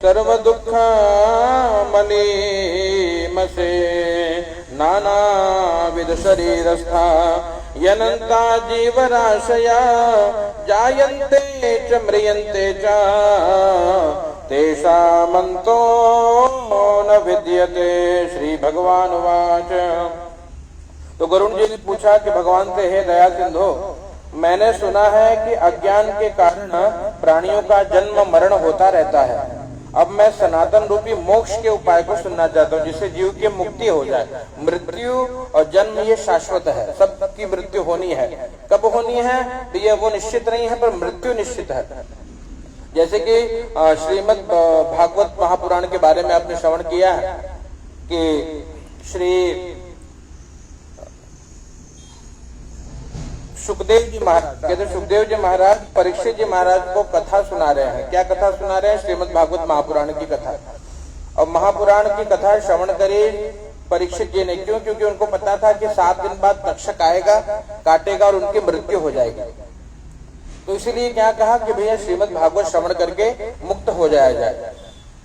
सर्व दुख मलीमसे नाना विध शरीरस्था यनंता जीवराशया जायन्ते च म्रियन्ते च तेषामन्तो न विद्यते। श्री भगवान वाच। तो गरुड़ जी ने पूछा कि भगवान से, हे दया सिंधु, मैंने सुना है कि अज्ञान के कारण प्राणियों का जन्म मरण होता रहता है। अब मैं सनातन रूपी मोक्ष के उपाय को सुनना चाहता हूँ, जिससे जीव की मुक्ति हो जाए। मृत्यु और जन्म ये शाश्वत है, सबकी मृत्यु होनी है। कब होनी है तो ये वो निश्चित नहीं है, पर मृत्यु निश्चित है। जैसे कि श्रीमद् भागवत महापुराण के बारे में आपने श्रवण किया है कि श्री सुखदेव जी महाराज, कहते सुखदेव जी महाराज परीक्षित जी महाराज को कथा सुना रहे हैं। क्या कथा सुना रहे हैं? श्रीमद् भागवत महापुराण की कथा। और महापुराण की कथा श्रवण करे परीक्षित जी ने। क्यों? क्योंकि उनको पता था कि 7 दिन बाद तक्षक आएगा, काटेगा और उनकी मृत्यु हो जाएगी। तो इसीलिए क्या कहा कि भैया श्रीमद् भागवत श्रवण करके मुक्त हो जाया जाए।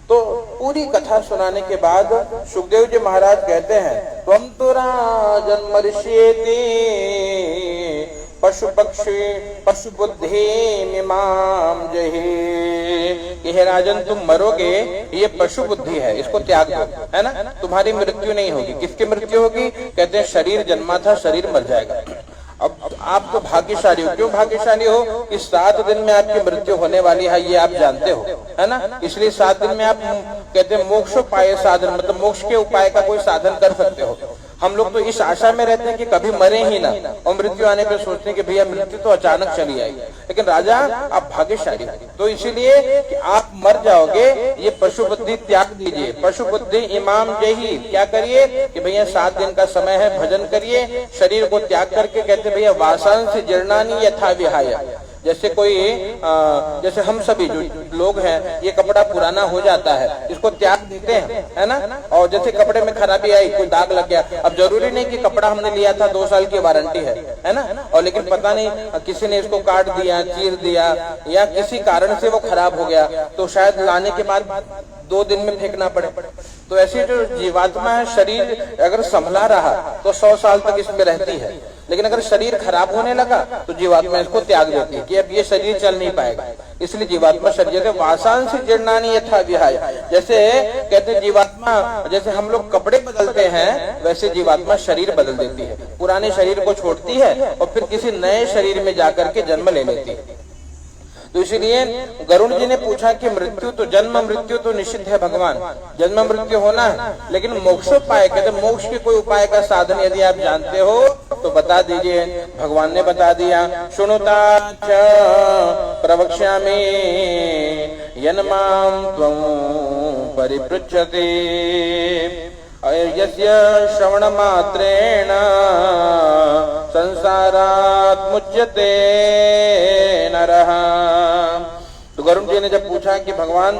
तो पूरी कथा सुनाने के बाद सुखदेव जी महाराज कहते हैं, त्वं तो राजन मर्ष्येति पशु पक्षी पशु बुद्धि मिमाम जहि। कि हे राजन, तुम मरोगे, ये पशु बुद्धि है, इसको त्याग दो, है ना। तुम्हारी मृत्यु नहीं होगी। किसकी मृत्यु होगी? कहते हैं शरीर जन्मा था, शरीर मर जाएगा। अब आप तो भाग्यशाली हो। क्यों भाग्यशाली हो? कि 7 दिन में आपकी मृत्यु होने वाली है, ये आप जानते हो, है ना। इसलिए 7 दिन में आप कहते हैं मोक्षोपाय साधन, मतलब मोक्ष के उपाय का कोई साधन कर सकते हो। हम लोग तो इस आशा में रहते हैं कि कभी मरे ही ना, और मृत्यु आने पर सोचते हैं कि भैया मृत्यु तो अचानक चली आएगी। लेकिन राजा, आप भाग्यशाली हो। तो इसीलिए कि आप मर जाओगे, ये पशु बुद्धि त्याग दीजिए। पशु बुद्धि इमाम जही, क्या करिए कि भैया 7 दिन का समय है, भजन करिए, शरीर को त्याग करके। कहते भैया वासांस जीर्णानि यथा विहाय। जैसे कोई जैसे हम सभी जो लोग हैं, ये कपड़ा पुराना हो जाता है, इसको त्याग देते हैं, है ना। और जैसे कपड़े में खराबी आई, कोई दाग लग गया, अब जरूरी नहीं कि कपड़ा हमने लिया था 2 साल की वारंटी है ना। और लेकिन पता नहीं किसी ने इसको काट दिया, चीर दिया, या किसी कारण से वो खराब हो गया, तो शायद लाने के बाद 2 दिन में फेंकना पड़े। तो ऐसी जो जीवात्मा है, शरीर अगर संभला रहा तो 100 साल तक इसमें रहती है। लेकिन अगर शरीर खराब होने लगा तो जीवात्मा इसको त्याग देती है कि अब ये शरीर चल नहीं पाएगा। इसलिए जीवात्मा शरीर वासांस जीर्णानि यथा विहाय। जैसे कहते हैं जीवात्मा, जैसे हम लोग कपड़े बदलते हैं, वैसे जीवात्मा शरीर बदल देती है। पुराने शरीर को छोड़ती है और फिर किसी नए शरीर में जाकर के जन्म ले लेती है। तो इसलिए गरुड़ जी ने पूछा कि मृत्यु तो, जन्म मृत्यु तो निश्चित है भगवान, जन्म मृत्यु होना है, लेकिन मोक्षोपाय, कहते मोक्ष के कोई उपाय का साधन यदि आप जानते हो तो बता दीजिए। भगवान ने बता दिया, शुणुता च प्रवक्ष्यामि यन्मां त्वं परिपृच्छते यस्य श्रवण मात्रेण संसारात् मुच्यते नरः। तो गरुड़ जी ने जब पूछा कि भगवान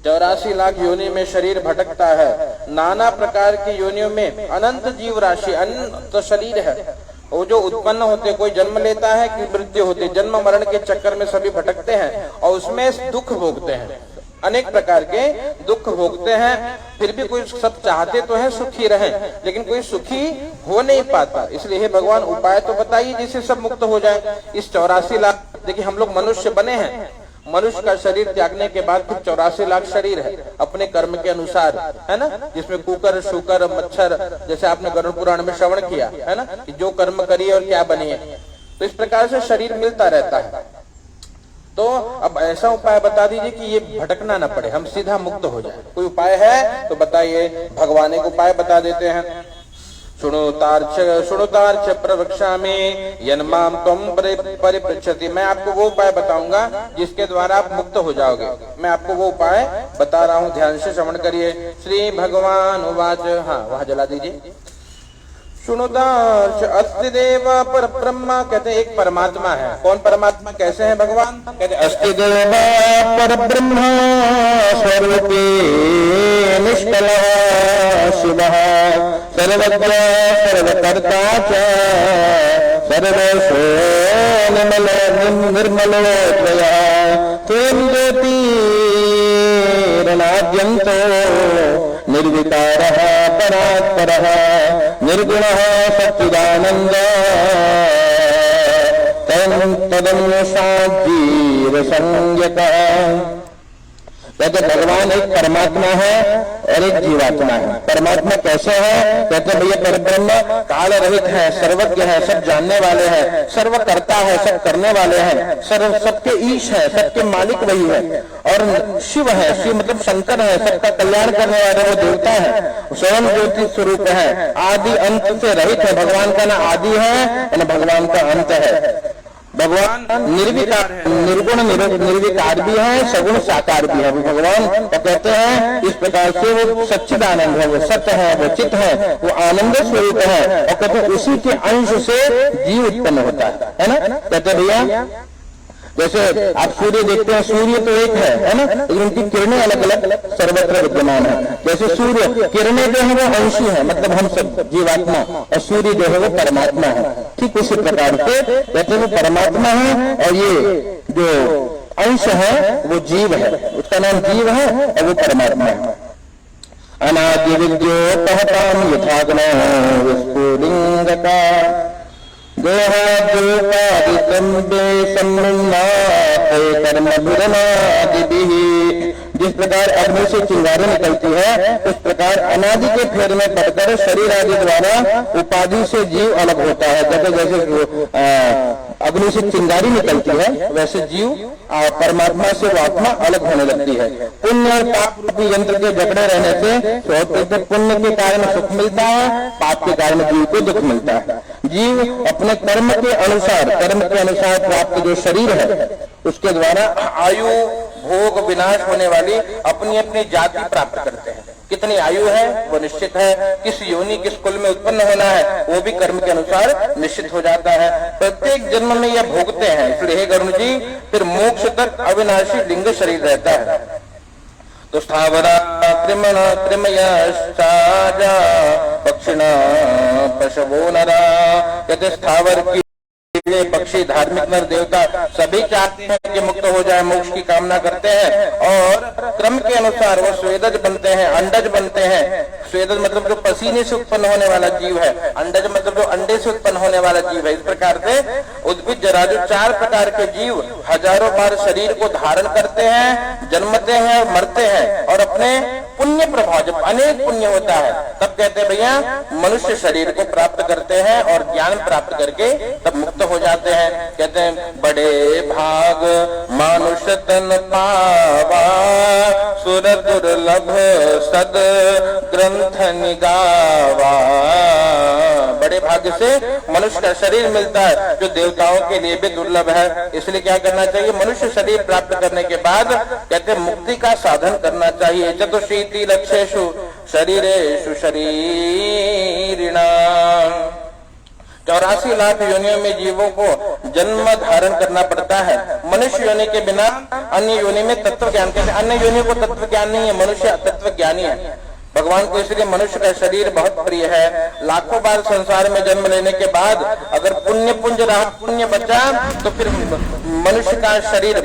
84 लाख योनि में शरीर भटकता है, नाना प्रकार की योनियों में अनंत जीव राशि, अनंत शरीर है, वो जो उत्पन्न होते, कोई जन्म लेता है कि मृत्यु होती, जन्म मरण के चक्कर में सभी भटकते हैं और उसमें दुख भोगते हैं, अनेक प्रकार के दुख भोगते हैं। फिर भी कोई, सब चाहते तो है सुखी रहे, लेकिन कोई सुखी हो नहीं पाता। इसलिए हे भगवान उपाय तो बताइए जिससे सब मुक्त हो जाए। इस 84 लाख, देखिए हम लोग मनुष्य बने हैं, मनुष्य का शरीर त्यागने के बाद फिर 84 लाख शरीर है अपने कर्म के अनुसार, है ना। जिसमें कुकर, शुकर, मच्छर, जैसे आपने गरुड़ पुराण में श्रवण किया है ना, कि जो कर्म करिए और क्या बनिए। तो इस प्रकार से शरीर मिलता रहता है। तो अब ऐसा उपाय बता दीजिए कि ये भटकना न पड़े, हम सीधा मुक्त हो जाए। कोई उपाय है तो बताइए। भगवान एक उपाय बता देते हैं, शुणुतार्च प्रवक्ष्यामि यन्मां त्वं परिपृच्छति। मैं आपको वो उपाय बताऊंगा जिसके द्वारा आप मुक्त हो जाओगे। मैं आपको वो उपाय बता रहा हूँ, ध्यान से श्रवण करिए। श्री भगवान उवाच, हाँ वहां जला दीजिए। शुणुतार्च अस्ति देव पर ब्रह्मा, कहते एक परमात्मा है। कौन परमात्मा, कैसे है भगवान? कहते अस्ति देव पर ब्रह्मा स्वरूपी निष्कलः शिवः सर्वज्ञ सर्वकर्ता च सर्वस्व निर्मलो त्वया त्वं ज्योति अनाद्यन्तो निर्विकारः परात्परः निर्गुणः सच्चिदानन्द तदन्यसाजीव संज्ञकः। कहते भगवान एक परमात्मा है और एक जीवात्मा है। परमात्मा कैसे है? कहते भैया परब्रह्म काल रहित है, सर्वज्ञ है, सब जानने वाले हैं, सर्व करता है, सब करने वाले हैं, सर्व सबके ईश है, सबके मालिक वही है। और शिव है, शिव मतलब शंकर है, सबका कल्याण करने वाले वो देवता है, स्वयं ज्योति स्वरूप है, आदि अंत से रहित है। भगवान का ना आदि है न भगवान का अंत है। भगवान निर्विकार है, निर्गुण निर्विकार भी है, सगुण साकार भी है। भगवान तो कहते हैं इस प्रकार से वो सच्चिदानंद है, वो सत्य है, वो चित है, वो आनंद स्वरूप है। और कहते हैं उसी के अंश से जीव उत्पन्न होता है ना। कहते भैया जैसे आप सूर्य देखते हैं, सूर्य तो एक है ना, लेकिन उनकी किरणें अलग अलग सर्वत्र विद्यमान है। जैसे सूर्य किरणें जो है वो अंशी है, मतलब हम सब जीवात्मा, और सूर्य जो है वो परमात्मा है। ठीक उसी प्रकार से कहते वो परमात्मा है और ये जो अंश है वो जीव है, उसका नाम जीव है और वो परमात्मा है। अनादि विद्योपहतां यथाग्नो विस्फुलिंगता जिस प्रकार अग्नि से चिंगारी निकलती है उस प्रकार अनादि के फेर में पड़कर शरीर आदि द्वारा उपाधि से जीव अलग होता है। जैसे अग्नि से चिंगारी निकलती है वैसे जीव परमात्मा से वो आत्मा अलग होने लगती है। पुण्य और पाप रूपी यंत्र के जकड़े रहने से पुण्य के कारण सुख मिलता है, पाप के कारण जीव को दुख मिलता है। जीव अपने कर्म के अनुसार प्राप्त जो शरीर है उसके द्वारा आयु भोग विनाश होने वाली अपनी अपनी जाति प्राप्त करते हैं। कितनी आयु है वो निश्चित है, किस योनि किस कुल में उत्पन्न होना है वो भी कर्म के अनुसार निश्चित हो जाता है। प्रत्येक जन्म में यह भोगते हैं। इसलिए हे गरुण जी फिर मोक्ष तक अविनाशी लिंग शरीर रहता है। तो स्थावरा त्रिमयश्चाजा पक्षिणा पशवो नरा, कहते स्थावर की पक्षी धार्मिक नर देवता सभी चाहते हैं कि मुक्त हो जाए, मोक्ष की कामना करते हैं और क्रम के अनुसार वो स्वेदज बनते हैं, अंडज बनते हैं। स्वेदज मतलब जो पसीने से उत्पन्न होने वाला जीव है, अंडज मतलब जो अंडे से उत्पन्न होने वाला जीव है। इस प्रकार से उद्भिद जराजु 4 प्रकार के जीव हजारों बार शरीर को धारण करते हैं, जन्मते हैं, मरते हैं और अपने पुण्य प्रभाव जब अनेक पुण्य होता है तब कहते हैं भैया मनुष्य शरीर को प्राप्त करते हैं और ज्ञान प्राप्त करके तब मुक्त हो जाते हैं। कहते हैं बड़े भाग मानुष तन पावा सुर दुर्लभ सद ग्रंथ निगावा। बड़े भाग्य से मनुष्य का शरीर मिलता है जो देवताओं के लिए भी दुर्लभ है। इसलिए क्या करना चाहिए? मनुष्य शरीर प्राप्त करने के बाद कहते हैं मुक्ति का साधन करना चाहिए। चतुशीति लक्ष्येषु शरीरेषु शरीरिणाम, 84 लाख योनियों में जीवों को जन्म धारण करना पड़ता है। मनुष्य योनि के बिना अन्य योनि में तत्व ज्ञान, कहते अन्य योनि को तत्व ज्ञान नहीं है, मनुष्य तत्व ज्ञानी है। भगवान को इसलिए मनुष्य का शरीर बहुत प्रिय है। लाखों बार संसार में जन्म लेने के बाद अगर पुण्य बचा तो फिर मनुष्य का शरीर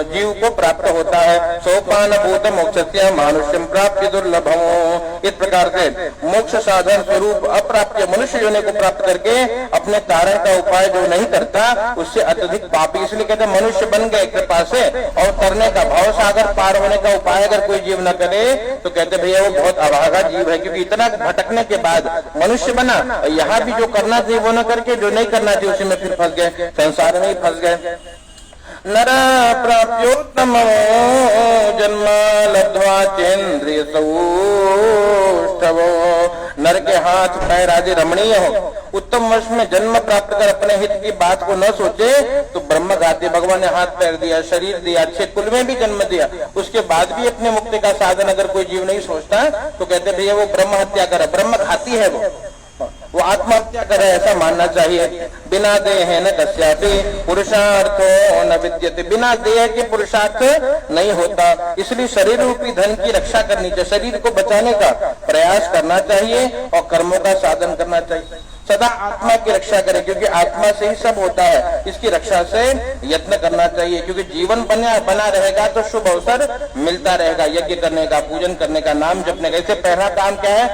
जीव को प्राप्त होता है। सोपान भूत मोक्षस्य मानुष्यम प्राप्य दुर्लभम। इस प्रकार से मोक्ष साधन स्वरूप अप्राप्य मनुष्य योनि को प्राप्त करके अपने तारण का उपाय जो नहीं करता उससे अत्यधिक पापी। इसलिए कहते मनुष्य बन गए कृपा से और करने का भाव सागर पार होने का उपाय अगर कोई जीव न करे तो कहते भैया वो बहुत अभागा जीव है, क्योंकि इतना भटकने के बाद मनुष्य बना। यहाँ भी जो करना चाहिए वो न करके जो नहीं करना चाहिए उसी में फिर फंस गए, संसार में ही फंस गए। नर प्राप्योत्तम जन्म लब्ध्वा चेन्द्रिय सौष्ठवो। नर के हाथ पैर आदि रमणीय हो, उत्तम वर्ष में जन्म प्राप्त कर अपने हित की बात को न सोचे तो ब्रह्म घाती। भगवान ने हाथ पैर दिया, शरीर दिया, अच्छे कुल में भी जन्म दिया, उसके बाद भी अपने मुक्ति का साधन अगर कोई जीव नहीं सोचता तो कहते भैया वो ब्रह्म हत्या करे, ब्रह्म घाती है, वो आत्महत्या करे, ऐसा मानना चाहिए। बिना देह न कस्यापि पुरुषार्थो न विद्यते। बिना देह के पुरुषार्थ नहीं होता, इसलिए शरीर रूपी धन की रक्षा करनी चाहिए, शरीर को बचाने का प्रयास करना चाहिए और कर्मों का साधन करना चाहिए। सदा आत्मा की रक्षा करें, क्योंकि आत्मा से ही सब होता है। इसकी रक्षा से यत्न करना चाहिए, क्योंकि जीवन बना रहेगा तो शुभ अवसर मिलता रहेगा यज्ञ करने का, पूजन करने का, नाम जपने का। इससे पहला काम क्या है?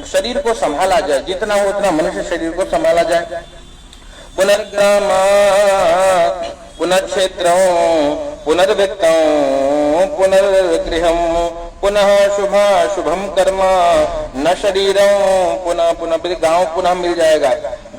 शरीर को संभाला जाए, जितना हो उतना मनुष्य शरीर को संभाला जाए। पुनर्ग्रामा पुनर्क्षेत्रं पुनर्वित्तं पुनर्गृहं पुनः शुभम कर्म न शरीरं पुनः पुनः। फिर गांव पुनः मिल जाएगा,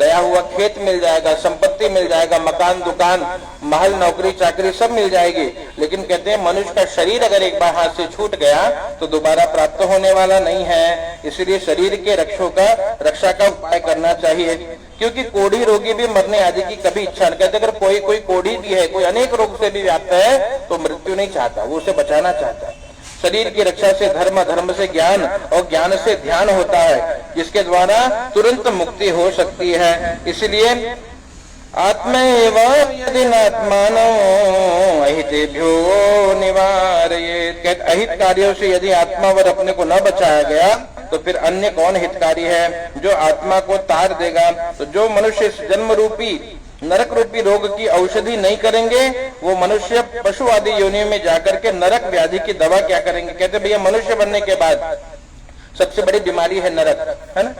गया हुआ खेत मिल जाएगा, संपत्ति मिल जाएगा, मकान दुकान महल नौकरी चाकरी सब मिल जाएगी। लेकिन कहते हैं मनुष्य का शरीर अगर एक बार हाथ से छूट गया तो दोबारा प्राप्त होने वाला नहीं है। इसलिए शरीर के रक्षा का उपाय करना चाहिए, क्योंकि कोढ़ी रोगी भी मरने आदि की कभी इच्छा नहीं कहते। अगर कोई कोढ़ी भी है, कोई अनेक रोग से भी व्याप्त है तो मृत्यु नहीं चाहता, वो उसे बचाना चाहता है। शरीर की रक्षा से धर्म, धर्म से ज्ञान और ज्ञान से ध्यान होता है, जिसके द्वारा तुरंत मुक्ति हो सकती है। इसलिए आत्मैव यदिनात्मानो अहितेभ्यो निवारयेत्। अहित कार्यों से यदि आत्मावर अपने को न बचाया गया तो फिर अन्य कौन हितकारी है जो आत्मा को तार देगा। तो जो मनुष्य इस जन्म रूपी नरक रूपी रोग की औषधि नहीं करेंगे, वो मनुष्य पशु आदि योनियों में जाकर के नरक व्याधि की दवा क्या करेंगे। कहते भैया मनुष्य बनने के बाद सबसे बड़ी बीमारी है नरक, है ना।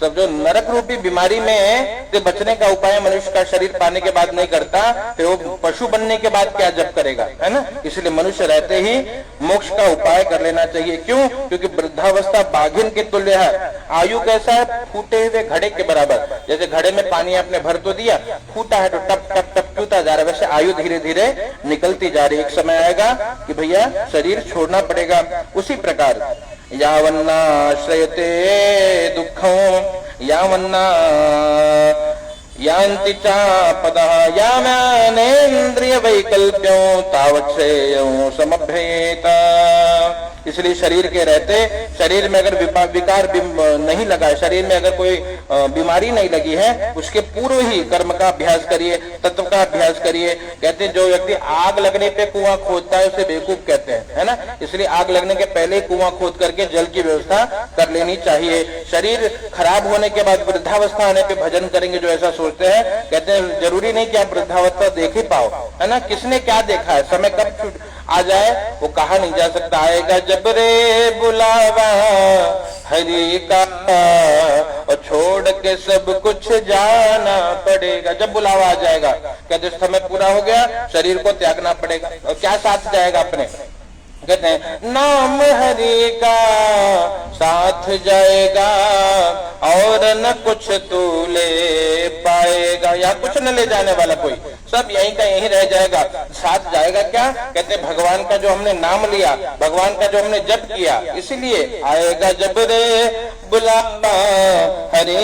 सब जो नरक रूपी बीमारी में से बचने का उपाय मनुष्य का शरीर पाने के बाद नहीं करता, फिर वो पशु बनने के बाद क्या जप करेगा, है ना। इसलिए मनुष्य रहते ही मोक्ष का उपाय कर लेना चाहिए। क्यों? क्योंकि वृद्धावस्था बाघिन के तुल्य है। आयु कैसा है? फूटे हुए घड़े के बराबर। जैसे घड़े में पानी आपने भर तो दिया, फूटा है तो टप टप टप टूटा जा रहा है, वैसे आयु धीरे धीरे निकलती जा रही है। एक समय आएगा कि भैया शरीर छोड़ना पड़ेगा। उसी प्रकार यावन्नाश्रयते दुःखं यावन्ना यान्ति चापदः यावनेन्द्रिय वैकल्प्यों तावत् श्रेयों समभ्येत। इसलिए शरीर के रहते शरीर में अगर विकार नहीं लगा, शरीर में अगर कोई बीमारी नहीं लगी है, उसके पूर्व ही कर्म का अभ्यास करिए, तत्व का अभ्यास करिए। कहते हैं जो व्यक्ति आग लगने पे कुआं खोदता है उसे बेवकूफ कहते हैं, है ना। इसलिए आग लगने के पहले ही कुआं खोद करके जल की व्यवस्था कर लेनी चाहिए। शरीर खराब होने के बाद वृद्धावस्था आने पे भजन करेंगे जो ऐसा सोचते हैं, कहते हैं जरूरी नहीं कि आप वृद्धावस्था देख ही पाओ, है ना। किसने क्या देखा है, समय कब आ जाए वो कहा नहीं जा सकता। आएगा जब रे बुलावा हरि का और छोड़ के सब कुछ जाना पड़ेगा। जब बुलावा आ जाएगा, कहते समय पूरा हो गया, शरीर को त्यागना पड़ेगा। और क्या साथ जाएगा अपने? कहते हैं नाम हरि का साथ जाएगा और न कुछ तू ले पाएगा। या कुछ न ले जाने वाला कोई, सब यहीं का यहीं रह जाएगा। साथ जाएगा क्या? कहते हैं भगवान का जो हमने नाम लिया, भगवान का जो हमने जप किया, इसलिए आएगा जब रे बुलावा हरि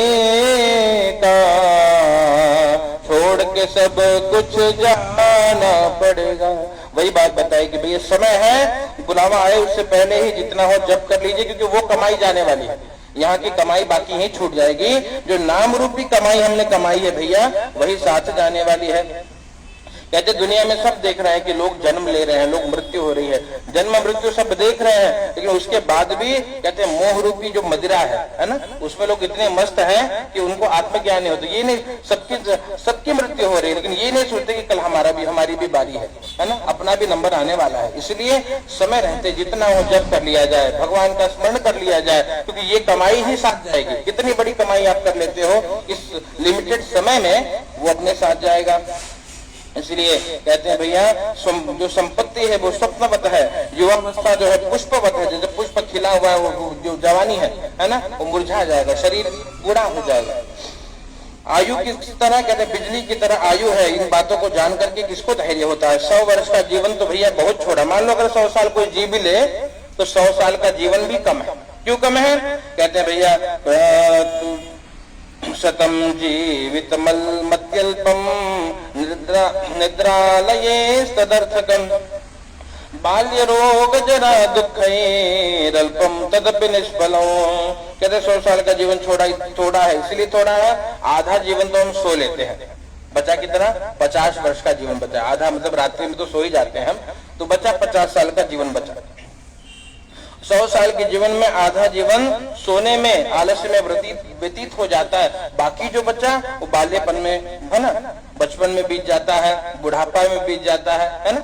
का छोड़ के सब कुछ जाना पड़ेगा। वही बात बताई कि भैया समय है, बुलावा आए उससे पहले ही जितना हो जप कर लीजिए, क्योंकि वो कमाई जाने वाली है। यहाँ की कमाई बाकी ही छूट जाएगी। जो नाम रूपी कमाई हमने कमाई है भैया, वही साथ जाने वाली है। कहते दुनिया में सब देख रहे हैं कि लोग जन्म ले रहे हैं, लोग मृत्यु हो रही है, जन्म मृत्यु सब देख रहे हैं, लेकिन उसके बाद भी कहते हैं मोह रूपी जो मदिरा है ना, उसमें लोग इतने मस्त हैं कि उनको आत्मज्ञान नहीं होता। ये नहीं सबकी मृत्यु हो रही है, लेकिन ये नहीं सोचते कि कल हमारी भी बारी है ना, अपना भी नंबर आने वाला है। इसलिए समय रहते जितना हो जप कर लिया जाए, भगवान का स्मरण कर लिया जाए, क्योंकि ये कमाई ही साथ जाएगी। कितनी बड़ी कमाई आप कर लेते हो, इस लिमिटेड समय में वो अपने साथ जाएगा। इसलिए कहते हैं भैया जो संपत्ति है वो स्वप्नवत है, युवावस्था जो है पुष्पवत है। जैसे पुष्प खिला हुआ है, वो जो जवानी है ना, वो मुरझा जाएगा, शरीर बूढ़ा हो जाएगा। आयु किस तरह? कहते हैं बिजली की तरह आयु है। इन बातों को जान करके किसको धैर्य होता है। 100 वर्ष का जीवन तो भैया बहुत छोटा। मान लो अगर 100 साल कोई जी भी ले तो 100 साल का जीवन भी कम है। क्यों कम है? कहते हैं भैया शतम जीवित मत्यल्पम निद्रालये तदर्थकम बाल्य रोग जरा दुःखैरल्पम तदपि निष्फलम। कहते 100 साल का जीवन थोड़ा है, इसलिए थोड़ा है। आधा जीवन तो हम सो लेते हैं, बचा कितना? 50 वर्ष का जीवन बचा। आधा मतलब रात्रि में तो सो ही जाते हैं हम, तो बचा 50 साल का जीवन बचा। 100 साल के जीवन में आधा जीवन सोने में, आलस्य में व्यतीत हो जाता है। बाकी जो बच्चा वो बाल्यपन में, है ना, बचपन में बीत जाता है, बुढ़ापा में बीत जाता है ना।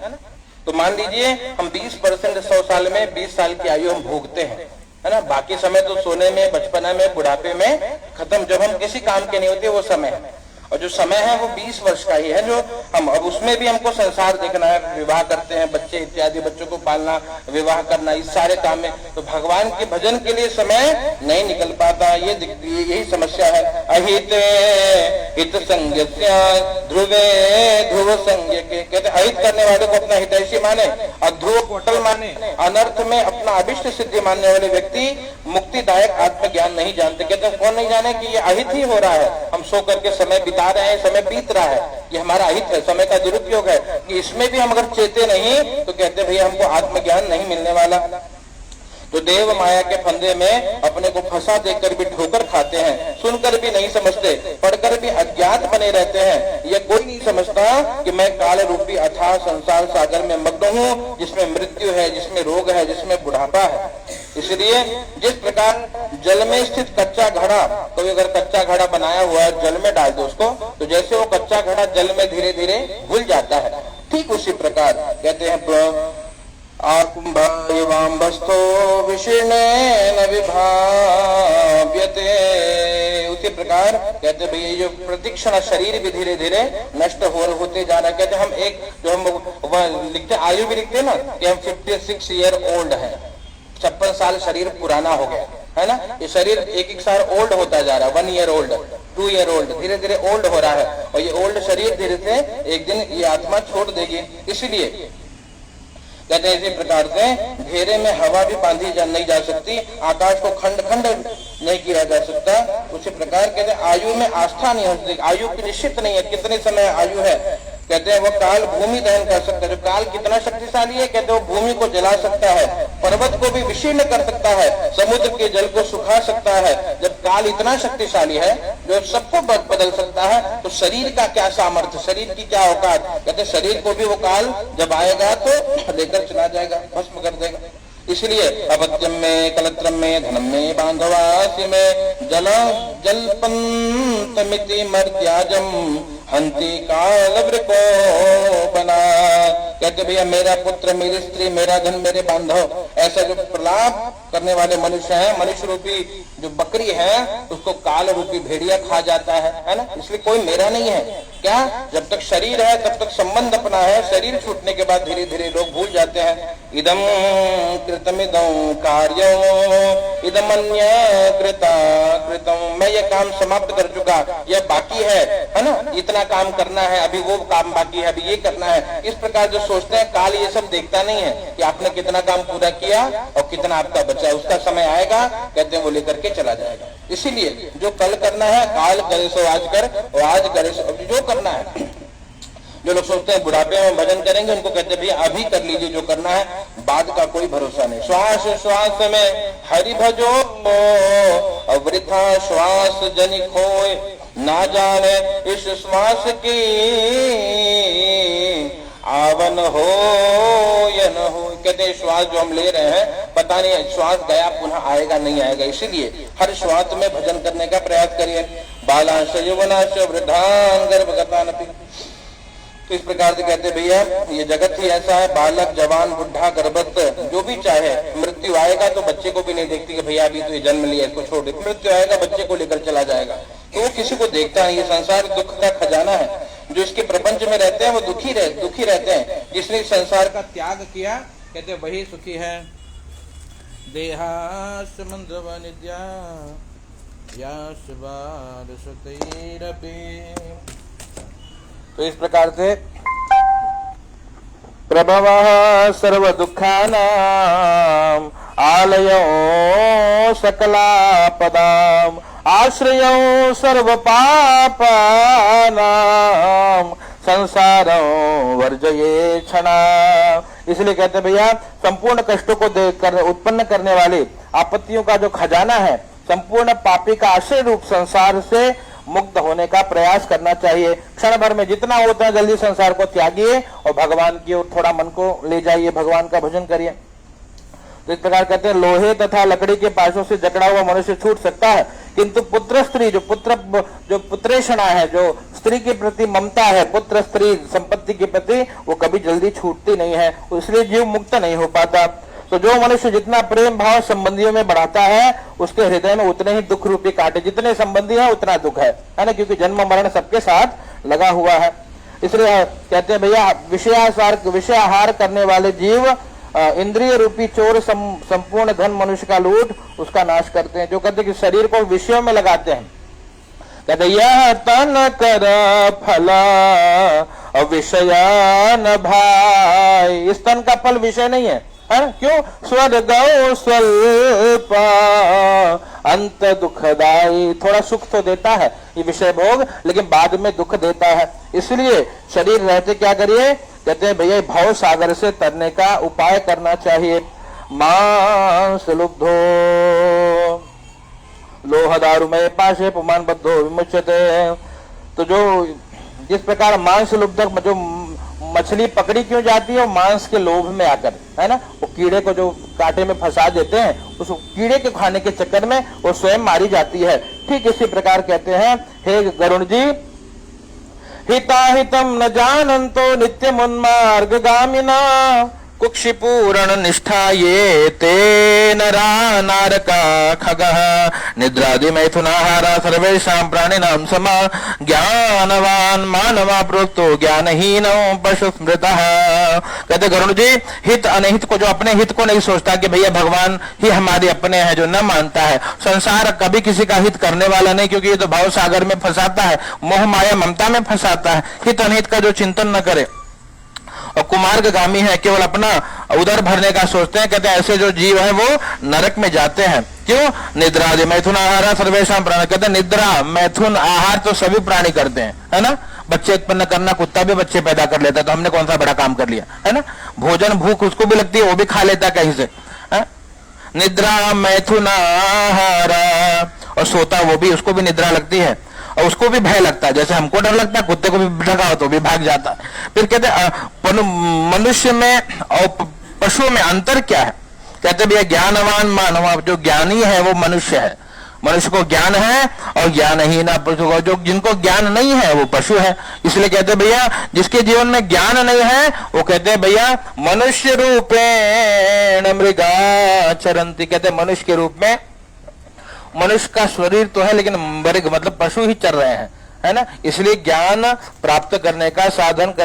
तो मान लीजिए हम 20% 100 साल में 20 साल की आयु हम भोगते हैं, है ना। बाकी समय तो सोने में, बचपना में, बुढ़ापे में खत्म, जब हम किसी काम के नहीं होते वो समय है। और जो समय है वो 20 वर्ष का ही है, जो हम अब उसमें भी हमको संसार देखना है, विवाह करते हैं, बच्चे इत्यादि, बच्चों को पालना, विवाह करना, इस सारे काम में तो भगवान के भजन के लिए समय नहीं निकल पाता। यही समस्या है। अहित हित संज्ञ ध्रुवे ध्रुव संज्ञ के, कहते अहित करने वाले को अपना हितैषी माने और ध्रुव को अटल माने, अनर्थ में अपना अभिष्ट सिद्धि मानने वाले व्यक्ति मुक्तिदायक आत्मज्ञान नहीं जानते। कहते कौन नहीं जाने कि ये अहित ही हो रहा है, हम सो करके समय बिता रहे हैं, समय बीत रहा है, ये हमारा अहित है, समय का दुरुपयोग है। कि इसमें भी हम अगर चेते नहीं तो कहते भैया हमको आत्मज्ञान नहीं मिलने वाला। तो देव माया के फंदे में अपने को फंसा देकर भी ठोकर खाते हैं, सुनकर भी नहीं समझते, पढ़कर भी अज्ञात बने रहते हैं। ये कोई नहीं समझता कि मैं काल रूपी अथाह संसार सागर में मग्न हूँ, जिसमें मृत्यु है, जिसमें रोग है, जिसमें बुढ़ापा है। इसलिए जिस प्रकार जल में स्थित कच्चा घड़ा, कोई अगर कच्चा घड़ा बनाया हुआ है, जल में डाल दो उसको, तो जैसे वो कच्चा घड़ा जल में धीरे धीरे घुल जाता है, ठीक उसी प्रकार कहते हैं आकुंभास्थो विशीर्णेन विभाव्यते। उसी प्रकार कहते भैया ये जो प्रतिक्षण शरीर भी धीरे धीरे नष्ट होते जा रहा है। कहते हम एक जो हम लिखते आयु भी लिखते हैं ना कि हम 56 ईयर ओल्ड है, 56 साल शरीर पुराना हो गया है ना। ये शरीर एक साल ओल्ड होता जा रहा है, 1 ईयर ओल्ड, 2 ईयर ओल्ड, धीरे धीरे ओल्ड हो रहा है। और ये ओल्ड शरीर धीरे से एक दिन ये आत्मा छोड़ देगी। इसलिए कहते हैं इसी प्रकार से घेरे में हवा भी बांधी नहीं जा सकती, आकाश को खंड खंड नहीं किया जा सकता। उसी प्रकार कहते हैं आयु में आस्था नहीं हो सकती, आयु की निश्चित नहीं है कितने समय आयु है। कहते हैं वो काल भूमि दहन कर सकता है। जो काल कितना शक्तिशाली है, कहते हैं वो भूमि को जला सकता है, पर्वत को भी विशीर्ण कर सकता है, समुद्र के जल को सुखा सकता है। जब काल इतना शक्तिशाली है जो सबको बदल सकता है, तो शरीर का क्या सामर्थ्य, शरीर की क्या औकात। कहते शरीर को भी वो काल जब आएगा तो लेकर चला जाएगा, भस्म कर देगा। इसलिए अपत्यम में, कलत्रम में, धनम में, बांधवासी में, जलपंतमिति मर्त्याजम हंति काल वृको बना। कहते भैया मेरा पुत्र, मेरी स्त्री, मेरा धन, मेरे बांधव, ऐसा जो प्रलाप करने वाले मनुष्य हैं, मनुष्य रूपी जो बकरी है उसको काल रूपी भेड़िया खा जाता है ना। इसलिए कोई मेरा नहीं है। क्या जब तक शरीर है तब तक संबंध अपना है, शरीर छूटने के बाद धीरे धीरे लोग भूल जाते हैं। इदम कृतमिदं कार्यं इदमन्य कृता कृतम, मैं ये काम समाप्त कर चुका, यह बाकी है ना, इतना काम करना है, अभी वो काम बाकी है, अभी ये करना है। इस प्रकार जो सोचते हैं, काल ये सब देखता नहीं है कि आपने कितना काम पूरा किया और कितना आपका बचा है। उसका समय आएगा, कहते हैं वो लेकर के चला जाएगा। इसीलिए जो कल करना है काल करे सो आज कर, और आज करे सो जो करना है। जो लोग सोचते हैं बुढ़ापे में भजन करेंगे, उनको कहते हैं भैया अभी कर लीजिए जो करना है, बाद का कोई भरोसा नहीं। श्वास श्वास में हरि भजो, वृथा श्वास जनि खोए, ना जाने इस श्वास की आवन हो या न हो। कहते श्वास जो हम ले रहे हैं, पता नहीं श्वास गया पुनः आएगा नहीं आएगा। इसीलिए हर श्वास में भजन करने का प्रयास करिए। बालांश यौवनांश वृद्धान गर्भगतानपि। तो इस प्रकार से कहते भैया ये जगत ही ऐसा है, बालक, जवान, बुढ़ा, गर्भस्थ, जो भी चाहे, मृत्यु आएगा तो बच्चे को भी नहीं देखती कि भैया अभी तो ये जन्म लिया, इसको छोड़ दे। मृत्यु आएगा बच्चे को लेकर चला जाएगा, तो वो किसी को देखता नहीं। ये संसार दुख का खजाना है। जो इसके प्रपंच में रहते हैं वो दुखी रहते हैं। जिसने संसार का त्याग किया, कहते वही सुखी है। देहास मंद्रवनिद्या तो इस प्रकार से प्रभवः सर्व दुःखानां आलयो सकलापदाम् आश्रयो सर्व पापानां संसारों वर्जये क्षणा। इसलिए कहते भैया संपूर्ण कष्टों को उत्पन्न करने वाली आपत्तियों का जो खजाना है, संपूर्ण पापी का आश्रय रूप संसार से मुक्त होने का प्रयास करना चाहिए। क्षण भर में जितना हो उतना जल्दी संसार को त्यागिए और भगवान की ओर थोड़ा मन को ले जाइए, भगवान का भजन करिए। तो इस प्रकार कहते हैं लोहे तथा लकड़ी के पाशों से जकड़ा हुआ मनुष्य छूट सकता है, किंतु पुत्र स्त्री जो पुत्रेषणा है, जो स्त्री के प्रति ममता है, पुत्र स्त्री संपत्ति के प्रति, वो कभी जल्दी छूटती नहीं है, इसलिए जीव मुक्त नहीं हो पाता। तो जो मनुष्य जितना प्रेम भाव संबंधियों में बढ़ाता है, उसके हृदय में उतने ही दुख रूपी कांटे, जितने संबंधी है उतना दुख है ना, क्योंकि जन्म मरण सबके साथ लगा हुआ है। इसलिए कहते हैं भैया विषयाहार करने वाले जीव इंद्रिय रूपी चोर संपूर्ण धन मनुष्य का लूट उसका नाश करते हैं। जो कहते हैं कि शरीर को विषयों में लगाते हैं, कहते यह तन कर फला विषयान भाई, इस तन का फल विषय नहीं है, क्यों? स्वर्ग स्वल्पा अंत दुखदाई, थोड़ा सुख तो देता है ये विषय भोग, लेकिन बाद में दुख देता है। इसलिए शरीर रहते क्या करिए, कहते हैं भैया भव सागर से तरने का उपाय करना चाहिए। मांस लुब्धो लोह दारुमय पाशे पुमान बद्धो विमुच्यते। तो जो जिस प्रकार मांस लुब्धक, जो मछली पकड़ी क्यों जाती है, मांस के लोभ में आकर, है ना, वो कीड़े को जो कांटे में फंसा देते हैं, उस कीड़े के खाने के चक्कर में वो स्वयं मारी जाती है। ठीक इसी प्रकार कहते हैं, हे गरुण जी, हिताहितम न जानन्तो नित्यम उन्मार्ग गामिना कुक्षिपूर्ण निष्ठा ये ते नरा नारका खगः निद्रादि मैथुनाहारा सर्वेषां प्राणिनां समा ज्ञानवान मानवा प्रोक्तो ज्ञानहीनो पशु स्मृतः। कहते गरुण जी, हित अनहित को, जो अपने हित को नहीं सोचता कि भैया भगवान ही हमारे अपने हैं, जो न मानता है, संसार कभी किसी का हित करने वाला नहीं, क्योंकि ये तो भाव सागर में फंसाता है, मोह माया ममता में फंसाता है। हित अनहित का जो चिंतन न करे और कुमार्गगामी है, केवल अपना उदर भरने का सोचते हैं, कहते हैं ऐसे जो जीव है वो नरक में जाते हैं। क्यों? निद्रादि मैथुन आहार सर्वेषां प्राणी, कहते हैं निद्रा मैथुन आहार तो सभी प्राणी करते हैं, है ना। बच्चे उत्पन्न करना, कुत्ता भी बच्चे पैदा कर लेता है, तो हमने कौन सा बड़ा काम कर लिया, है ना। भोजन भूख उसको भी लगती है, वो भी खा लेता है कहीं से, है? निद्रा मैथुन आहार, और सोता वो भी, उसको भी निद्रा लगती है और उसको भी भय लगता है, जैसे हमको डर लगता है, कुत्ते को भी ढका हो तो भी भाग जाता है। फिर कहते मनुष्य में और पशुओं में अंतर क्या है? कहते भैया ज्ञानवान मानव, जो ज्ञानी है वो मनुष्य है, मनुष्य को ज्ञान है, और ज्ञानहीन पशु को, जो जिनको ज्ञान नहीं है वो पशु है। इसलिए कहते भैया जिसके जीवन में ज्ञान नहीं है वो कहते भैया मनुष्य रूपेण मृगा चरंती, कहते मनुष्य के रूप में, मनुष्य का शरीर तो है लेकिन मृग मतलब पशु ही चल रहे हैं, है ना। इसलिए ज्ञान प्राप्त करने का साधन